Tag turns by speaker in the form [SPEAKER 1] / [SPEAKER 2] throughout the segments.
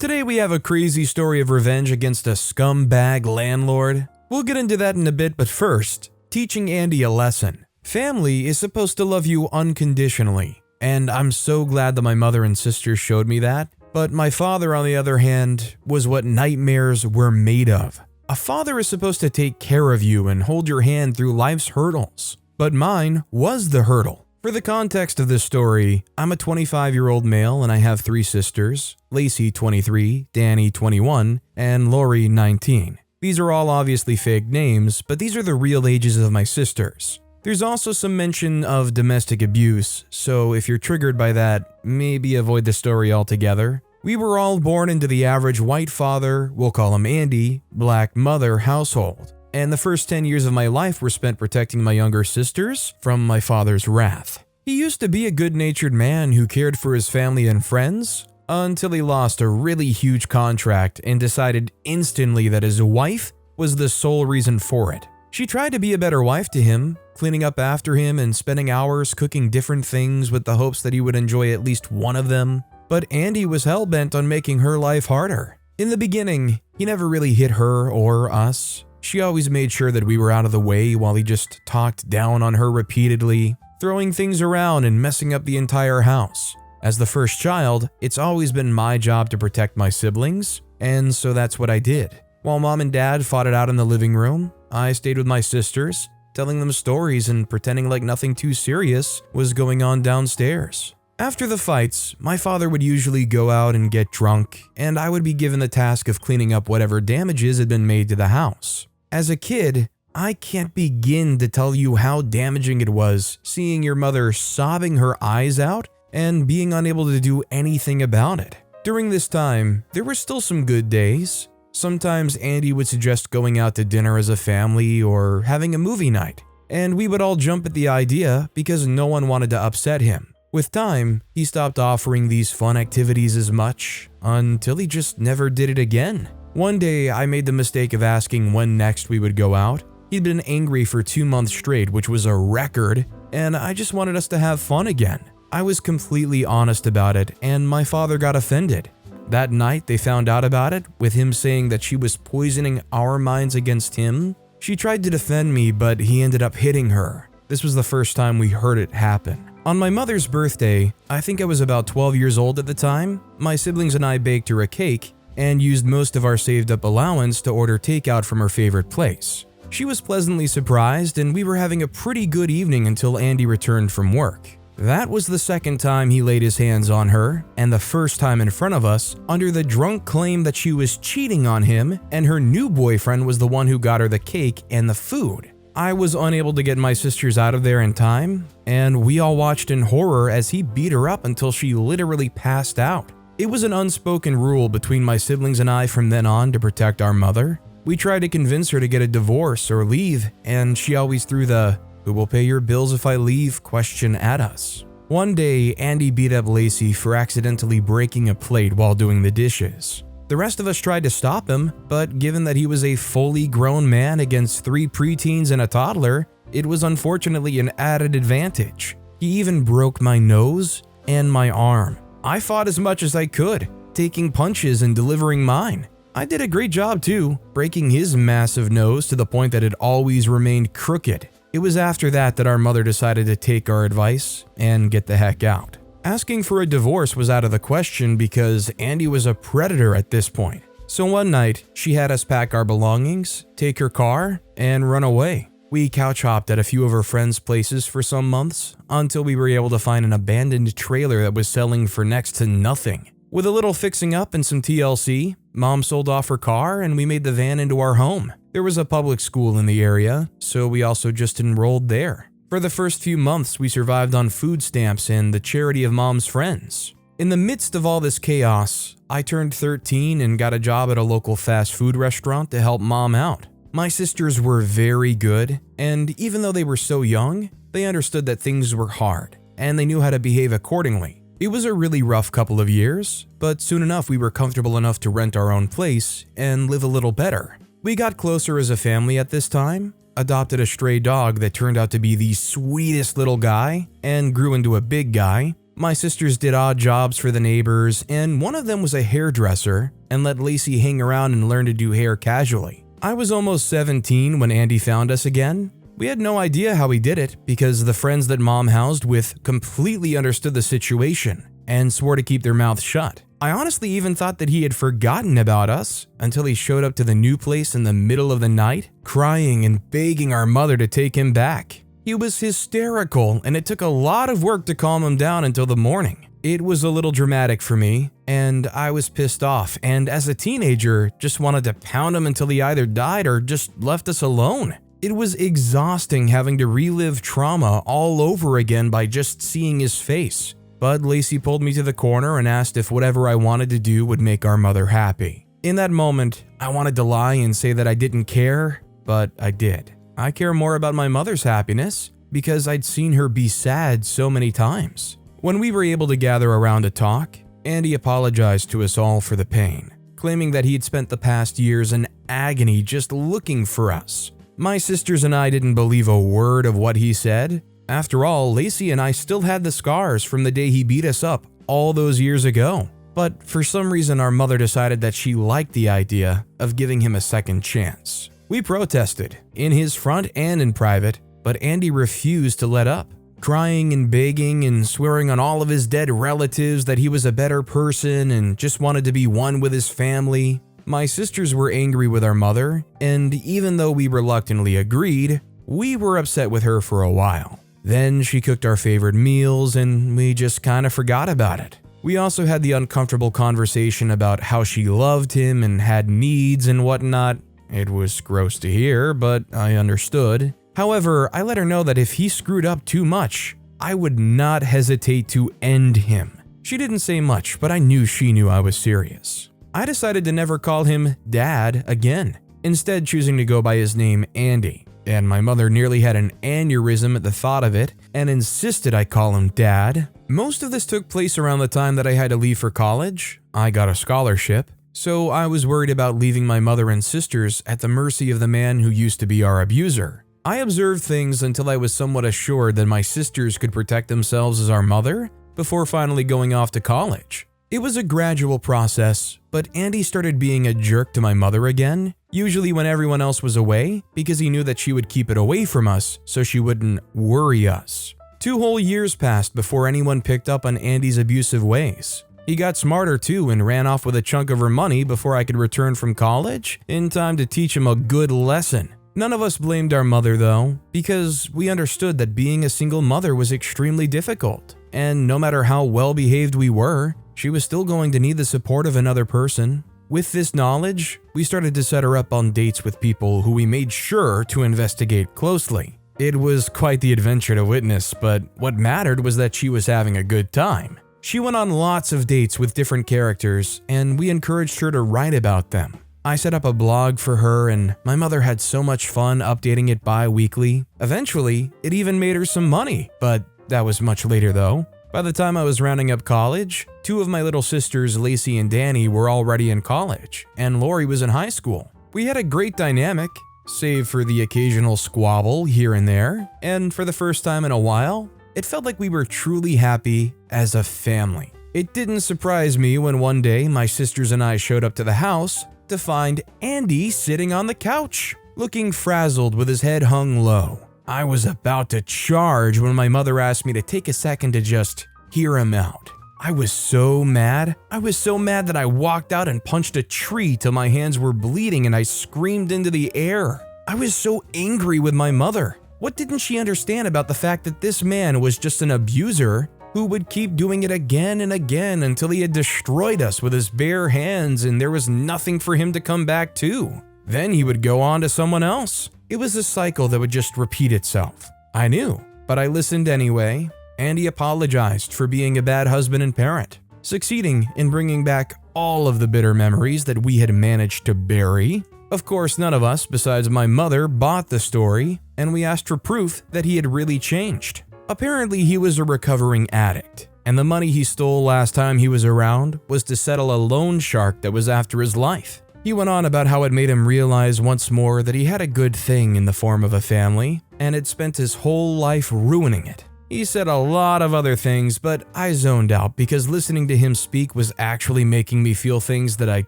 [SPEAKER 1] Today we have a crazy story of revenge against a scumbag landlord. We'll get into that in a bit, but first, teaching Andy a lesson. Family is supposed to love you unconditionally, and I'm so glad that my mother and sister showed me that. But my father, on the other hand, was what nightmares were made of. A father is supposed to take care of you and hold your hand through life's hurdles, but mine was the hurdle. For the context of this story, I'm a 25-year-old male and I have 3 sisters, Lacey 23, Danny 21, and Lori 19. These are all obviously fake names, but these are the real ages of my sisters. There's also some mention of domestic abuse, so if you're triggered by that, maybe avoid the story altogether. We were all born into the average white father, we'll call him Andy, black mother household. And the first 10 years of my life were spent protecting my younger sisters from my father's wrath. He used to be a good-natured man who cared for his family and friends, until he lost a really huge contract and decided instantly that his wife was the sole reason for it. She tried to be a better wife to him, cleaning up after him and spending hours cooking different things with the hopes that he would enjoy at least one of them. But Andy was hell-bent on making her life harder. In the beginning, he never really hit her or us. She always made sure that we were out of the way while he just talked down on her repeatedly, throwing things around and messing up the entire house. As the first child, it's always been my job to protect my siblings, and so that's what I did. While mom and dad fought it out in the living room, I stayed with my sisters, telling them stories and pretending like nothing too serious was going on downstairs. After the fights, my father would usually go out and get drunk, and I would be given the task of cleaning up whatever damages had been made to the house. As a kid, I can't begin to tell you how damaging it was seeing your mother sobbing her eyes out and being unable to do anything about it. During this time, there were still some good days. Sometimes Andy would suggest going out to dinner as a family or having a movie night, and we would all jump at the idea because no one wanted to upset him. With time, he stopped offering these fun activities as much, until he just never did it again. One day, I made the mistake of asking when next we would go out. He'd been angry for 2 months straight, which was a record, and I just wanted us to have fun again. I was completely honest about it, and my father got offended. That night, they found out about it, with him saying that she was poisoning our minds against him. She tried to defend me, but he ended up hitting her. This was the first time we heard it happen. On my mother's birthday, I think I was about 12 years old at the time, my siblings and I baked her a cake and used most of our saved up allowance to order takeout from her favorite place. She was pleasantly surprised and we were having a pretty good evening until Andy returned from work. That was the second time he laid his hands on her, and the first time in front of us, under the drunk claim that she was cheating on him and her new boyfriend was the one who got her the cake and the food. I was unable to get my sisters out of there in time, and we all watched in horror as he beat her up until she literally passed out. It was an unspoken rule between my siblings and I from then on to protect our mother. We tried to convince her to get a divorce or leave, and she always threw the "who will pay your bills if I leave" question at us. One day, Andy beat up Lacey for accidentally breaking a plate while doing the dishes. The rest of us tried to stop him, but given that he was a fully grown man against 3 preteens and a toddler, it was unfortunately an added advantage. He even broke my nose and my arm. I fought as much as I could, taking punches and delivering mine. I did a great job too, breaking his massive nose to the point that it always remained crooked. It was after that our mother decided to take our advice and get the heck out. Asking for a divorce was out of the question because Andy was a predator at this point. So one night, she had us pack our belongings, take her car, and run away. We couch hopped at a few of her friends' places for some months until we were able to find an abandoned trailer that was selling for next to nothing. With a little fixing up and some TLC, Mom sold off her car and we made the van into our home. There was a public school in the area, so we also just enrolled there. For the first few months, we survived on food stamps and the charity of Mom's friends. In the midst of all this chaos, I turned 13 and got a job at a local fast food restaurant to help Mom out. My sisters were very good, and even though they were so young, they understood that things were hard, and they knew how to behave accordingly. It was a really rough couple of years, but soon enough we were comfortable enough to rent our own place and live a little better. We got closer as a family at this time, adopted a stray dog that turned out to be the sweetest little guy, and grew into a big guy. My sisters did odd jobs for the neighbors, and one of them was a hairdresser and let Lacey hang around and learn to do hair casually. I was almost 17 when Andy found us again. We had no idea how he did it because the friends that Mom housed with completely understood the situation and swore to keep their mouths shut. I honestly even thought that he had forgotten about us until he showed up to the new place in the middle of the night, crying and begging our mother to take him back. He was hysterical, and it took a lot of work to calm him down until the morning. It was a little dramatic for me, and I was pissed off, and as a teenager, just wanted to pound him until he either died or just left us alone. It was exhausting having to relive trauma all over again by just seeing his face. But Lacey pulled me to the corner and asked if whatever I wanted to do would make our mother happy. In that moment, I wanted to lie and say that I didn't care, but I did. I care more about my mother's happiness because I'd seen her be sad so many times. When we were able to gather around to talk, Andy apologized to us all for the pain, claiming that he had spent the past years in agony just looking for us. My sisters and I didn't believe a word of what he said. After all, Lacey and I still had the scars from the day he beat us up all those years ago. But for some reason, our mother decided that she liked the idea of giving him a second chance. We protested, in his front and in private, but Andy refused to let up, crying and begging and swearing on all of his dead relatives that he was a better person and just wanted to be one with his family. My sisters were angry with our mother, and even though we reluctantly agreed, we were upset with her for a while. Then she cooked our favorite meals and we just kind of forgot about it. We also had the uncomfortable conversation about how she loved him and had needs and whatnot. It was gross to hear, but I understood. However, I let her know that if he screwed up too much, I would not hesitate to end him. She didn't say much, but I knew she knew I was serious. I decided to never call him Dad again, instead choosing to go by his name Andy. And my mother nearly had an aneurysm at the thought of it and insisted I call him Dad. Most of this took place around the time that I had to leave for college. I got a scholarship, so I was worried about leaving my mother and sisters at the mercy of the man who used to be our abuser. I observed things until I was somewhat assured that my sisters could protect themselves as our mother before finally going off to college. It was a gradual process, but Andy started being a jerk to my mother again, usually when everyone else was away, because he knew that she would keep it away from us so she wouldn't worry us. 2 whole years passed before anyone picked up on Andy's abusive ways. He got smarter too and ran off with a chunk of her money before I could return from college, in time to teach him a good lesson. None of us blamed our mother though, because we understood that being a single mother was extremely difficult, and no matter how well behaved we were, she was still going to need the support of another person. With this knowledge, we started to set her up on dates with people who we made sure to investigate closely. It was quite the adventure to witness, but what mattered was that she was having a good time. She went on lots of dates with different characters, and we encouraged her to write about them. I set up a blog for her, and my mother had so much fun updating it bi-weekly. Eventually, it even made her some money, but that was much later though. By the time I was rounding up college, 2 of my little sisters, Lacey and Danny, were already in college, and Lori was in high school. We had a great dynamic, save for the occasional squabble here and there, and for the first time in a while, it felt like we were truly happy as a family. It didn't surprise me when one day my sisters and I showed up to the house to find Andy sitting on the couch, looking frazzled with his head hung low. I was about to charge when my mother asked me to take a second to just hear him out. I was so mad. That I walked out and punched a tree till my hands were bleeding and I screamed into the air. I was so angry with my mother. What didn't she understand about the fact that this man was just an abuser who would keep doing it again and again until he had destroyed us with his bare hands and there was nothing for him to come back to? Then he would go on to someone else. It was a cycle that would just repeat itself. I knew, but I listened anyway. Andy apologized for being a bad husband and parent, succeeding in bringing back all of the bitter memories that we had managed to bury. Of course, none of us, besides my mother, bought the story, and we asked for proof that he had really changed. Apparently, he was a recovering addict, and the money he stole last time he was around was to settle a loan shark that was after his life. He went on about how it made him realize once more that he had a good thing in the form of a family, and had spent his whole life ruining it. He said a lot of other things, but I zoned out because listening to him speak was actually making me feel things that I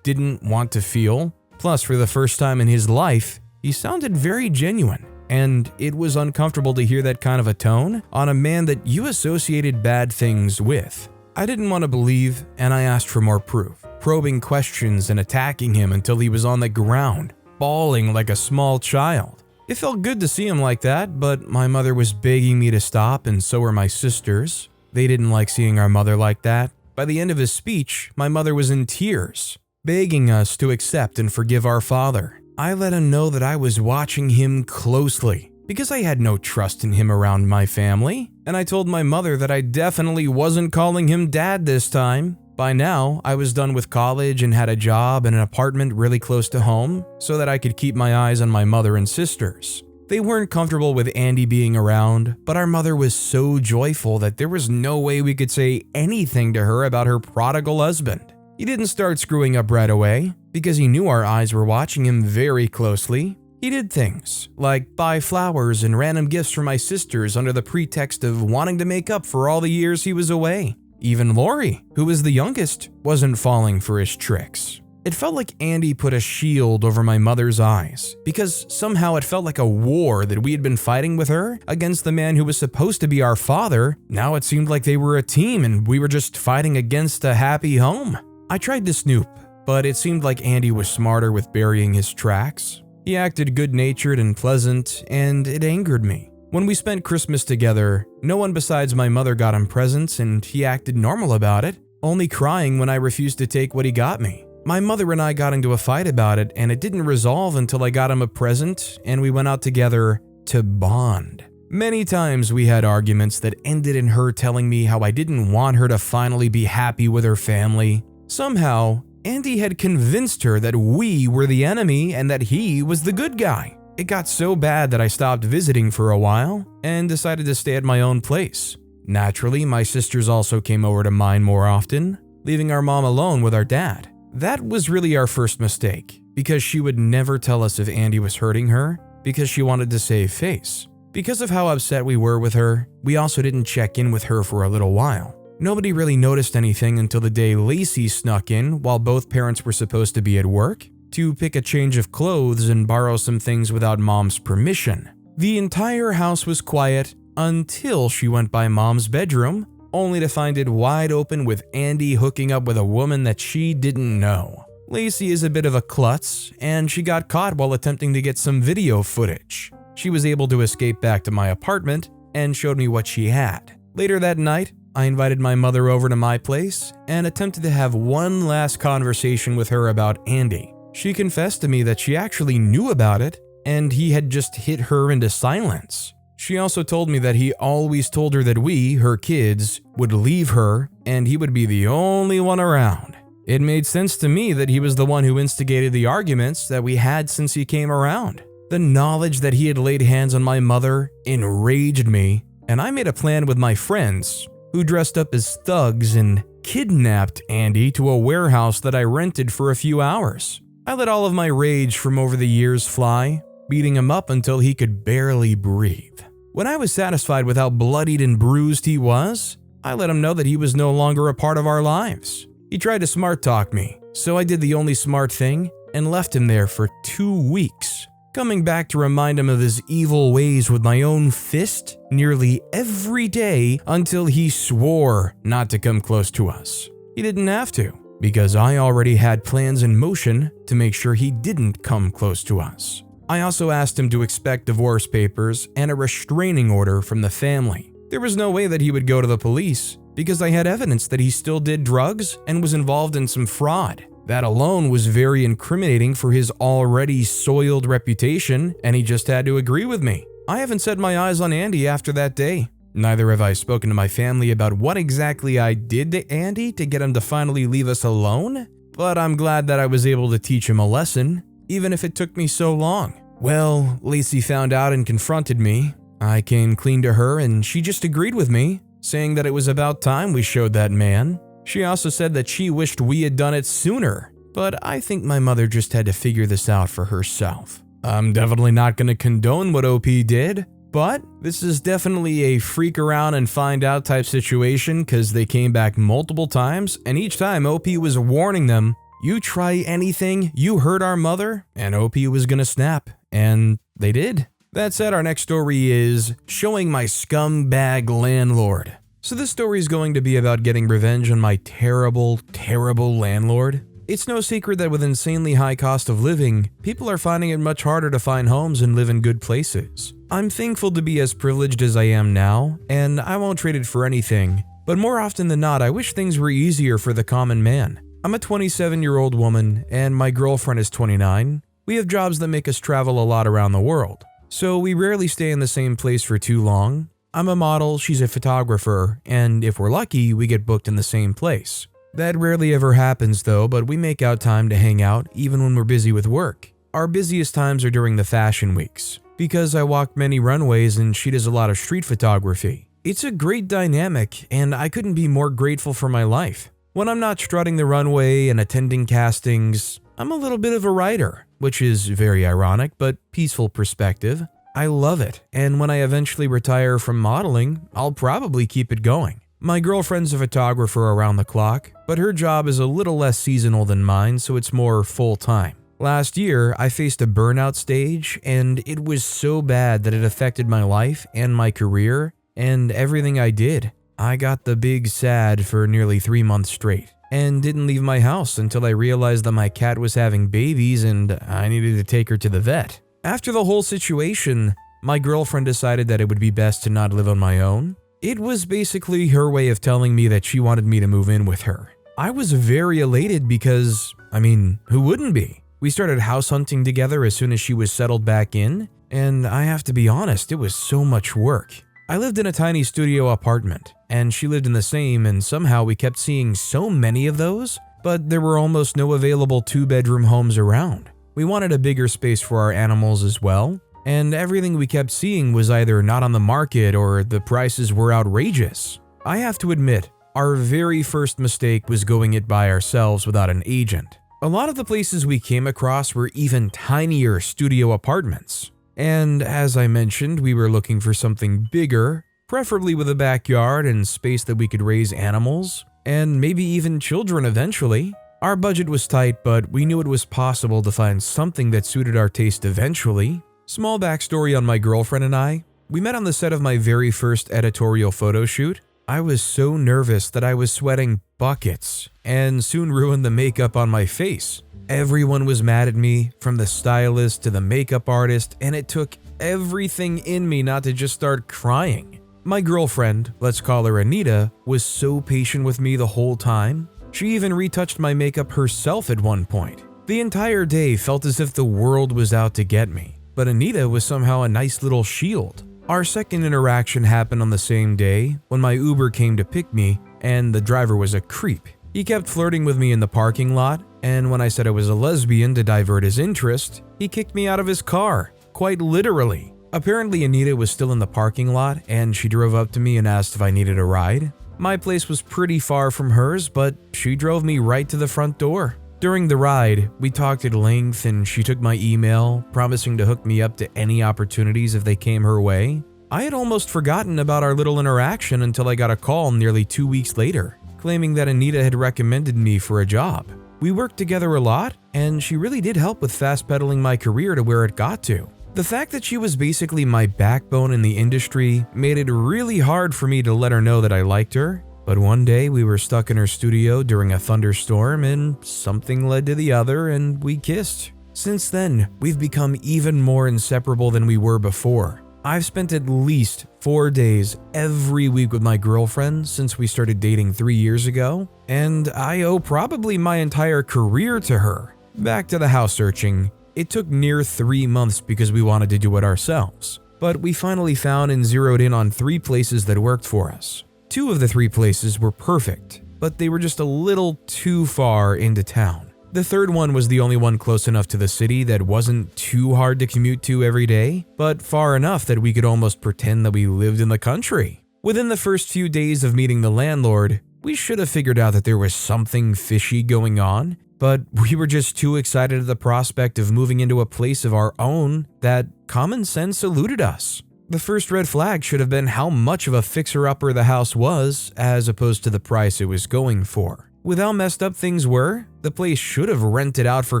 [SPEAKER 1] didn't want to feel. Plus, for the first time in his life, he sounded very genuine, and it was uncomfortable to hear that kind of a tone on a man that you associated bad things with. I didn't want to believe, and I asked for more proof, probing questions and attacking him until he was on the ground, bawling like a small child. It felt good to see him like that, but my mother was begging me to stop, and so were my sisters. They didn't like seeing our mother like that. By the end of his speech, my mother was in tears, begging us to accept and forgive our father. I let him know that I was watching him closely because I had no trust in him around my family, and I told my mother that I definitely wasn't calling him dad this time. By now, I was done with college and had a job and an apartment really close to home so that I could keep my eyes on my mother and sisters. They weren't comfortable with Andy being around, but our mother was so joyful that there was no way we could say anything to her about her prodigal husband. He didn't start screwing up right away because he knew our eyes were watching him very closely. He did things like buy flowers and random gifts for my sisters under the pretext of wanting to make up for all the years he was away. Even Lori, who was the youngest, wasn't falling for his tricks. It felt like Andy put a shield over my mother's eyes because somehow it felt like a war that we had been fighting with her against the man who was supposed to be our father. Now it seemed like they were a team and we were just fighting against a happy home. I tried to snoop, but it seemed like Andy was smarter with burying his tracks. He acted good-natured and pleasant, and it angered me. When we spent Christmas together, no one besides my mother got him presents and he acted normal about it, only crying when I refused to take what he got me. My mother and I got into a fight about it and it didn't resolve until I got him a present and we went out together to bond. Many times we had arguments that ended in her telling me how I didn't want her to finally be happy with her family. Somehow, Andy had convinced her that we were the enemy and that he was the good guy. It got so bad that I stopped visiting for a while and decided to stay at my own place. Naturally, my sisters also came over to mine more often, leaving our mom alone with our dad. That was really our first mistake, because she would never tell us if Andy was hurting her because she wanted to save face. Because of how upset we were with her, we also didn't check in with her for a little while. Nobody really noticed anything until the day Lacey snuck in while both parents were supposed to be at work to pick a change of clothes and borrow some things without mom's permission. The entire house was quiet until she went by mom's bedroom, only to find it wide open with Andy hooking up with a woman that she didn't know. Lacey is a bit of a klutz, and she got caught while attempting to get some video footage. She was able to escape back to my apartment and showed me what she had. Later that night, I invited my mother over to my place and attempted to have one last conversation with her about Andy. She confessed to me that she actually knew about it and he had just hit her into silence. She also told me that he always told her that we, her kids, would leave her and he would be the only one around. It made sense to me that he was the one who instigated the arguments that we had since he came around. The knowledge that he had laid hands on my mother enraged me, and I made a plan with my friends, who dressed up as thugs and kidnapped Andy to a warehouse that I rented for a few hours. I let all of my rage from over the years fly, beating him up until he could barely breathe. When I was satisfied with how bloodied and bruised he was, I let him know that he was no longer a part of our lives. He tried to smart talk me, so I did the only smart thing and left him there for 2 weeks, coming back to remind him of his evil ways with my own fist nearly every day until he swore not to come close to us. He didn't have to, because I already had plans in motion to make sure he didn't come close to us. I also asked him to expect divorce papers and a restraining order from the family. There was no way that he would go to the police because I had evidence that he still did drugs and was involved in some fraud. That alone was very incriminating for his already soiled reputation, and he just had to agree with me. I haven't set my eyes on Andy after that day. Neither have I spoken to my family about what exactly I did to Andy to get him to finally leave us alone, but I'm glad that I was able to teach him a lesson, even if it took me so long. Well, Lacey found out and confronted me. I came clean to her and she just agreed with me, saying that it was about time we showed that man. She also said that she wished we had done it sooner, but I think my mother just had to figure this out for herself. I'm definitely not going to condone what OP did, But this is definitely a freak around and find out type situation because they came back multiple times, and each time OP was warning them, you try anything, you hurt our mother, and OP was gonna snap. And they did. That said, our next story is showing my scumbag landlord. So this story is going to be about getting revenge on my terrible, terrible landlord. It's no secret that with insanely high cost of living, people are finding it much harder to find homes and live in good places. I'm thankful to be as privileged as I am now, and I won't trade it for anything, but more often than not, I wish things were easier for the common man. I'm a 27-year-old woman, and my girlfriend is 29. We have jobs that make us travel a lot around the world, so we rarely stay in the same place for too long. I'm a model, she's a photographer, and if we're lucky, we get booked in the same place. That rarely ever happens though, but we make out time to hang out even when we're busy with work. Our busiest times are during the fashion weeks, because I walk many runways and she does a lot of street photography. It's a great dynamic, and I couldn't be more grateful for my life. When I'm not strutting the runway and attending castings, I'm a little bit of a writer, which is very ironic but peaceful perspective. I love it, and when I eventually retire from modeling, I'll probably keep it going. My girlfriend's a photographer around the clock, but her job is a little less seasonal than mine, so it's more full-time. Last year, I faced a burnout stage, and it was so bad that it affected my life and my career and everything I did. I got the big sad for nearly 3 months straight, and didn't leave my house until I realized that my cat was having babies and I needed to take her to the vet. After the whole situation, my girlfriend decided that it would be best to not live on my own. It was basically her way of telling me that she wanted me to move in with her. I was very elated because, who wouldn't be? We started house hunting together as soon as she was settled back in, and I have to be honest, it was so much work. I lived in a tiny studio apartment, and she lived in the same, and somehow we kept seeing so many of those, but there were almost no available 2-bedroom homes around. We wanted a bigger space for our animals as well, and everything we kept seeing was either not on the market or the prices were outrageous. I have to admit, our very first mistake was going it by ourselves without an agent. A lot of the places we came across were even tinier studio apartments. And as I mentioned, we were looking for something bigger, preferably with a backyard and space that we could raise animals, and maybe even children eventually. Our budget was tight, but we knew it was possible to find something that suited our taste eventually. Small backstory on my girlfriend and I. We met on the set of my very first editorial photo shoot. I was so nervous that I was sweating buckets and soon ruined the makeup on my face. Everyone was mad at me, from the stylist to the makeup artist, and it took everything in me not to just start crying. My girlfriend, let's call her Anita, was so patient with me the whole time. She even retouched my makeup herself at one point. The entire day felt as if the world was out to get me, but Anita was somehow a nice little shield. Our second interaction happened on the same day when my Uber came to pick me, and the driver was a creep. He kept flirting with me in the parking lot, and when I said I was a lesbian to divert his interest, he kicked me out of his car, quite literally. Apparently Anita was still in the parking lot, and she drove up to me and asked if I needed a ride. My place was pretty far from hers, but she drove me right to the front door. During the ride, we talked at length and she took my email, promising to hook me up to any opportunities if they came her way. I had almost forgotten about our little interaction until I got a call nearly 2 weeks later, claiming that Anita had recommended me for a job. We worked together a lot, and she really did help with fast-pedaling my career to where it got to. The fact that she was basically my backbone in the industry made it really hard for me to let her know that I liked her. But one day we were stuck in her studio during a thunderstorm and something led to the other and we kissed. Since then, we've become even more inseparable than we were before. I've spent at least 4 days every week with my girlfriend since we started dating 3 years ago, and I owe probably my entire career to her. Back to the house searching. It took near 3 months because we wanted to do it ourselves, but we finally found and zeroed in on 3 places that worked for us. 2 of the 3 places were perfect, but they were just a little too far into town. The third one was the only one close enough to the city that wasn't too hard to commute to every day, but far enough that we could almost pretend that we lived in the country. Within the first few days of meeting the landlord, we should have figured out that there was something fishy going on, but we were just too excited at the prospect of moving into a place of our own that common sense eluded us. The first red flag should have been how much of a fixer-upper the house was, as opposed to the price it was going for. With how messed up things were, the place should have rented out for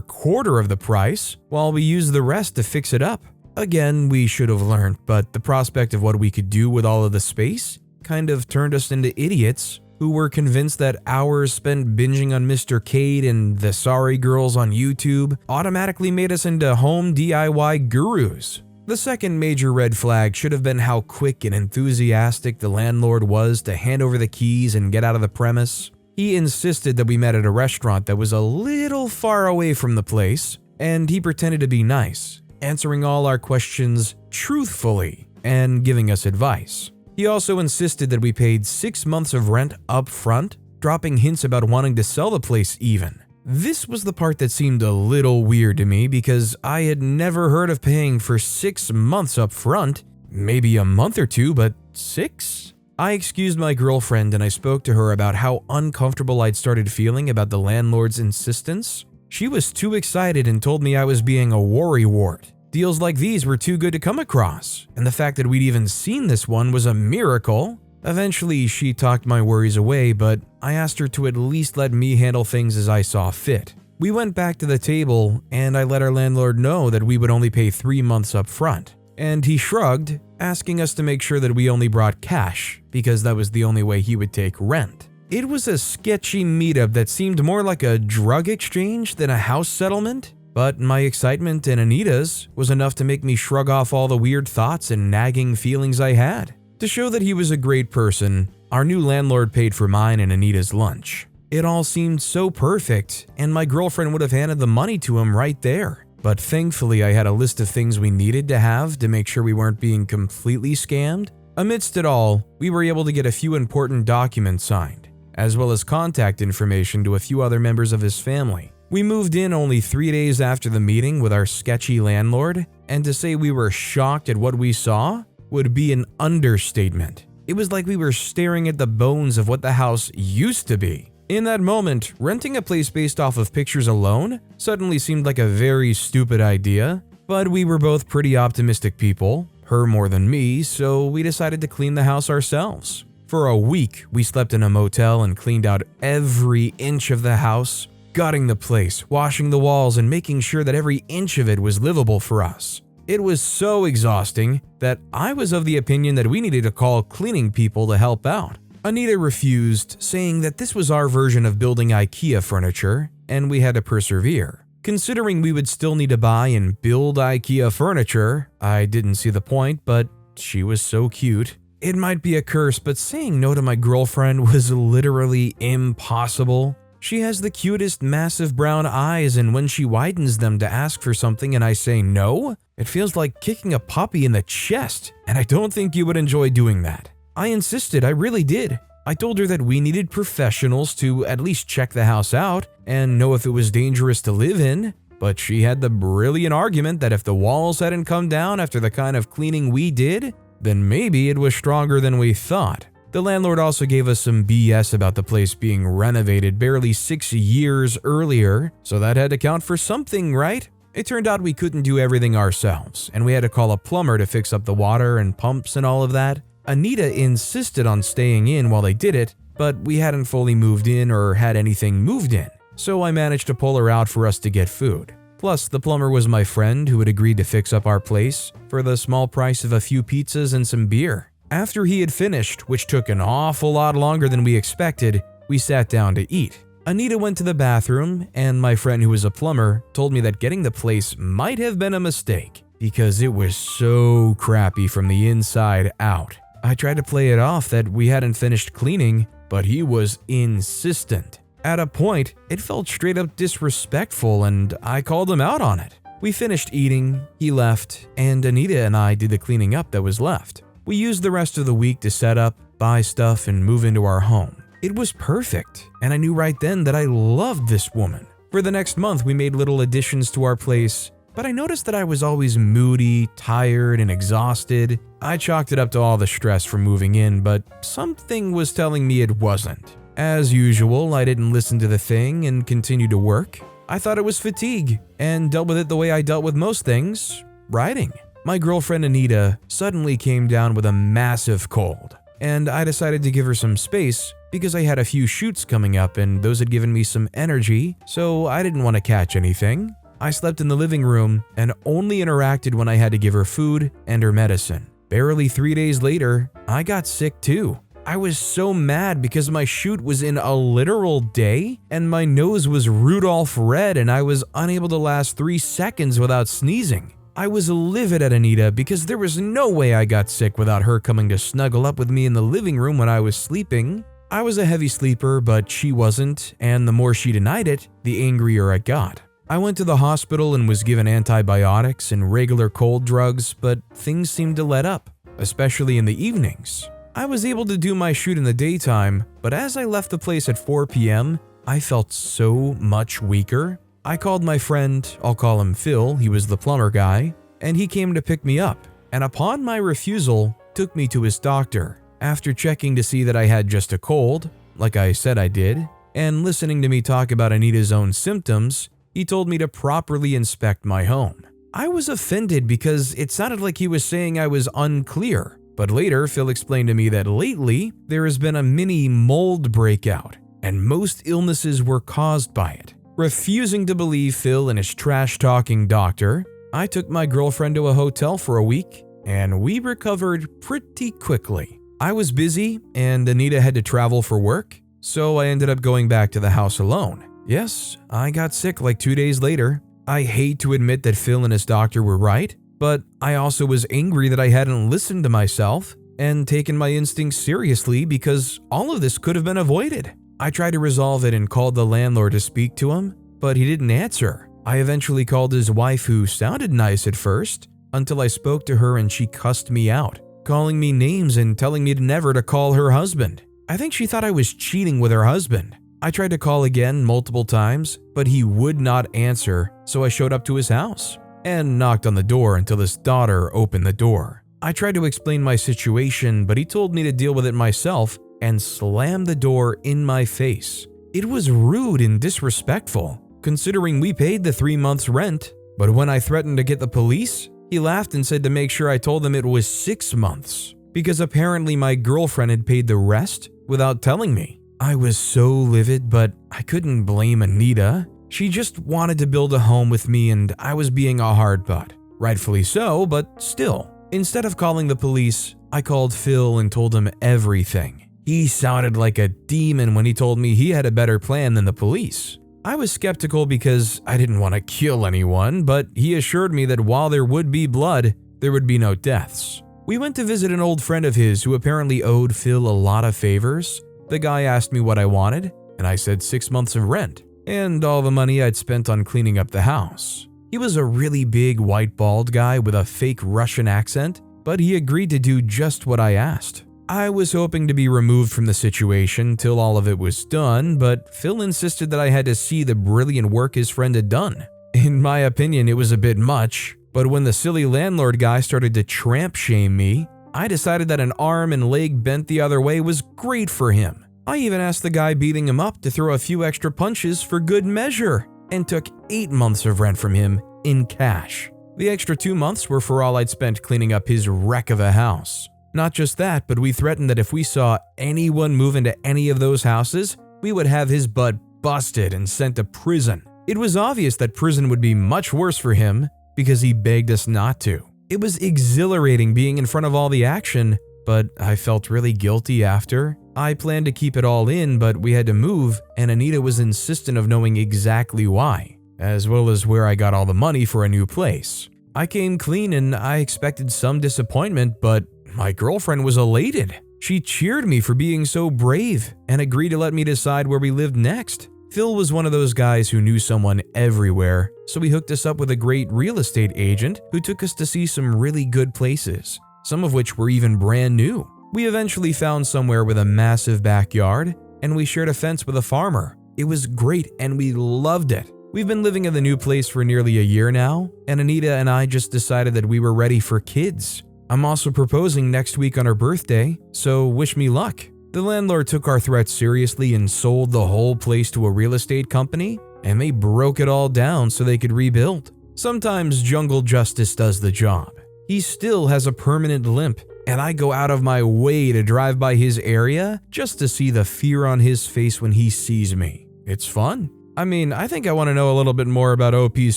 [SPEAKER 1] quarter of the price, while we used the rest to fix it up. Again, we should have learned, but the prospect of what we could do with all of the space kind of turned us into idiots who were convinced that hours spent binging on Mr. Cade and the Sorry Girls on YouTube automatically made us into home DIY gurus. The second major red flag should have been how quick and enthusiastic the landlord was to hand over the keys and get out of the premise. He insisted that we met at a restaurant that was a little far away from the place, and he pretended to be nice, answering all our questions truthfully and giving us advice. He also insisted that we paid 6 months of rent up front, dropping hints about wanting to sell the place even. This was the part that seemed a little weird to me because I had never heard of paying for 6 months up front, maybe a month or two, but 6? I excused my girlfriend and I spoke to her about how uncomfortable I'd started feeling about the landlord's insistence. She was too excited and told me I was being a worrywart. Deals like these were too good to come across, and the fact that we'd even seen this one was a miracle. Eventually, she talked my worries away, but I asked her to at least let me handle things as I saw fit. We went back to the table, and I let our landlord know that we would only pay 3 months up front. And he shrugged, asking us to make sure that we only brought cash, because that was the only way he would take rent. It was a sketchy meetup that seemed more like a drug exchange than a house settlement, but my excitement and Anita's was enough to make me shrug off all the weird thoughts and nagging feelings I had. To show that he was a great person, our new landlord paid for mine and Anita's lunch. It all seemed so perfect, and my girlfriend would have handed the money to him right there. But thankfully, I had a list of things we needed to have to make sure we weren't being completely scammed. Amidst it all, we were able to get a few important documents signed, as well as contact information to a few other members of his family. We moved in only 3 days after the meeting with our sketchy landlord, and to say we were shocked at what we saw would be an understatement. It was like we were staring at the bones of what the house used to be. In that moment, renting a place based off of pictures alone suddenly seemed like a very stupid idea, but we were both pretty optimistic people, her more than me, so we decided to clean the house ourselves. For a week, we slept in a motel and cleaned out every inch of the house, gutting the place, washing the walls, and making sure that every inch of it was livable for us. It was so exhausting that I was of the opinion that we needed to call cleaning people to help out. Anita refused, saying that this was our version of building IKEA furniture, and we had to persevere. Considering we would still need to buy and build IKEA furniture, I didn't see the point, but she was so cute. It might be a curse, but saying no to my girlfriend was literally impossible. She has the cutest massive brown eyes, and when she widens them to ask for something and I say no, it feels like kicking a puppy in the chest, and I don't think you would enjoy doing that. I insisted, I really did. I told her that we needed professionals to at least check the house out and know if it was dangerous to live in, but she had the brilliant argument that if the walls hadn't come down after the kind of cleaning we did, then maybe it was stronger than we thought. The landlord also gave us some BS about the place being renovated barely 6 years earlier, so that had to count for something, right? It turned out we couldn't do everything ourselves, and we had to call a plumber to fix up the water and pumps and all of that. Anita insisted on staying in while they did it, but we hadn't fully moved in or had anything moved in, so I managed to pull her out for us to get food. Plus, the plumber was my friend who had agreed to fix up our place for the small price of a few pizzas and some beer. After he had finished, which took an awful lot longer than we expected, we sat down to eat. Anita went to the bathroom, and my friend who was a plumber told me that getting the place might have been a mistake because it was so crappy from the inside out. I tried to play it off that we hadn't finished cleaning, but he was insistent. At a point, it felt straight up disrespectful, and I called him out on it. We finished eating, he left, and Anita and I did the cleaning up that was left. We used the rest of the week to set up, buy stuff, and move into our home. It was perfect, and I knew right then that I loved this woman. For the next month, we made little additions to our place, but I noticed that I was always moody, tired, and exhausted. I chalked it up to all the stress from moving in, but something was telling me it wasn't. As usual, I didn't listen to the thing and continued to work. I thought it was fatigue, and dealt with it the way I dealt with most things, writing. My girlfriend Anita suddenly came down with a massive cold, and I decided to give her some space because I had a few shoots coming up and those had given me some energy, so I didn't want to catch anything. I slept in the living room and only interacted when I had to give her food and her medicine. Barely 3 days later, I got sick too. I was so mad because my shoot was in a literal day and my nose was Rudolph red and I was unable to last 3 seconds without sneezing. I was livid at Anita because there was no way I got sick without her coming to snuggle up with me in the living room when I was sleeping. I was a heavy sleeper, but she wasn't, and the more she denied it, the angrier I got. I went to the hospital and was given antibiotics and regular cold drugs, but things seemed to let up, especially in the evenings. I was able to do my shoot in the daytime, but as I left the place at 4 p.m., I felt so much weaker. I called my friend, I'll call him Phil, he was the plumber guy, and he came to pick me up, and upon my refusal, took me to his doctor. After checking to see that I had just a cold, like I said I did, and listening to me talk about Anita's own symptoms, he told me to properly inspect my home. I was offended because it sounded like he was saying I was unclear, but later Phil explained to me that lately there has been a mini mold breakout, and most illnesses were caused by it. Refusing to believe Phil and his trash-talking doctor, I took my girlfriend to a hotel for a week, and we recovered pretty quickly. I was busy, and Anita had to travel for work, so I ended up going back to the house alone. Yes, I got sick like 2 days later. I hate to admit that Phil and his doctor were right, but I also was angry that I hadn't listened to myself and taken my instincts seriously because all of this could have been avoided. I tried to resolve it and called the landlord to speak to him, but he didn't answer. I eventually called his wife, who sounded nice at first, until I spoke to her and she cussed me out, calling me names and telling me never to call her husband. I think she thought I was cheating with her husband. I tried to call again multiple times, but he would not answer, so I showed up to his house and knocked on the door until his daughter opened the door. I tried to explain my situation, but he told me to deal with it myself and slammed the door in my face. It was rude and disrespectful, considering we paid the 3 months rent, but when I threatened to get the police, he laughed and said to make sure I told them it was 6 months, because apparently my girlfriend had paid the rest without telling me. I was so livid, but I couldn't blame Anita. She just wanted to build a home with me and I was being a hard butt. Rightfully so, but still. Instead of calling the police, I called Phil and told him everything. He sounded like a demon when he told me he had a better plan than the police. I was skeptical because I didn't want to kill anyone, but he assured me that while there would be blood, there would be no deaths. We went to visit an old friend of his who apparently owed Phil a lot of favors. The guy asked me what I wanted, and I said 6 months of rent, and all the money I'd spent on cleaning up the house. He was a really big white bald guy with a fake Russian accent, but he agreed to do just what I asked. I was hoping to be removed from the situation till all of it was done, but Phil insisted that I had to see the brilliant work his friend had done. In my opinion, it was a bit much, but when the silly landlord guy started to tramp shame me, I decided that an arm and leg bent the other way was great for him. I even asked the guy beating him up to throw a few extra punches for good measure, and took 8 months of rent from him in cash. The extra 2 months were for all I'd spent cleaning up his wreck of a house. Not just that, but we threatened that if we saw anyone move into any of those houses, we would have his butt busted and sent to prison. It was obvious that prison would be much worse for him because he begged us not to. It was exhilarating being in front of all the action, but I felt really guilty after. I planned to keep it all in, but we had to move, and Anita was insistent of knowing exactly why, as well as where I got all the money for a new place. I came clean and I expected some disappointment, but my girlfriend was elated. She cheered me for being so brave and agreed to let me decide where we lived next. Phil was one of those guys who knew someone everywhere, so he hooked us up with a great real estate agent who took us to see some really good places, some of which were even brand new. We eventually found somewhere with a massive backyard, and we shared a fence with a farmer. It was great and we loved it. We've been living in the new place for nearly a year now, and Anita and I just decided that we were ready for kids. I'm also proposing next week on her birthday, so wish me luck. The landlord took our threats seriously and sold the whole place to a real estate company, and they broke it all down so they could rebuild. Sometimes jungle justice does the job. he still has a permanent limp, and I go out of my way to drive by his area just to see the fear on his face when he sees me. It's fun. I mean, I think I want to know a little bit more about OP's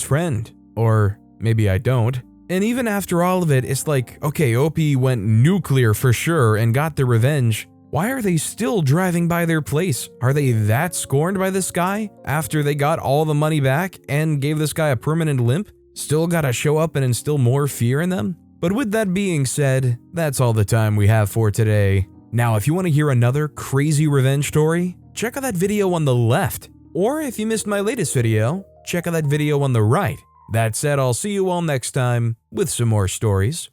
[SPEAKER 1] friend. Or maybe I don't. And even after all of it, it's like, okay, OP went nuclear for sure and got their revenge. Why are they still driving by their place? Are they that scorned by this guy after they got all the money back and gave this guy a permanent limp? Still gotta show up and instill more fear in them? But with that being said, that's all the time we have for today. Now, if you want to hear another crazy revenge story, check out that video on the left. Or if you missed my latest video, check out that video on the right. That said, I'll see you all next time with some more stories.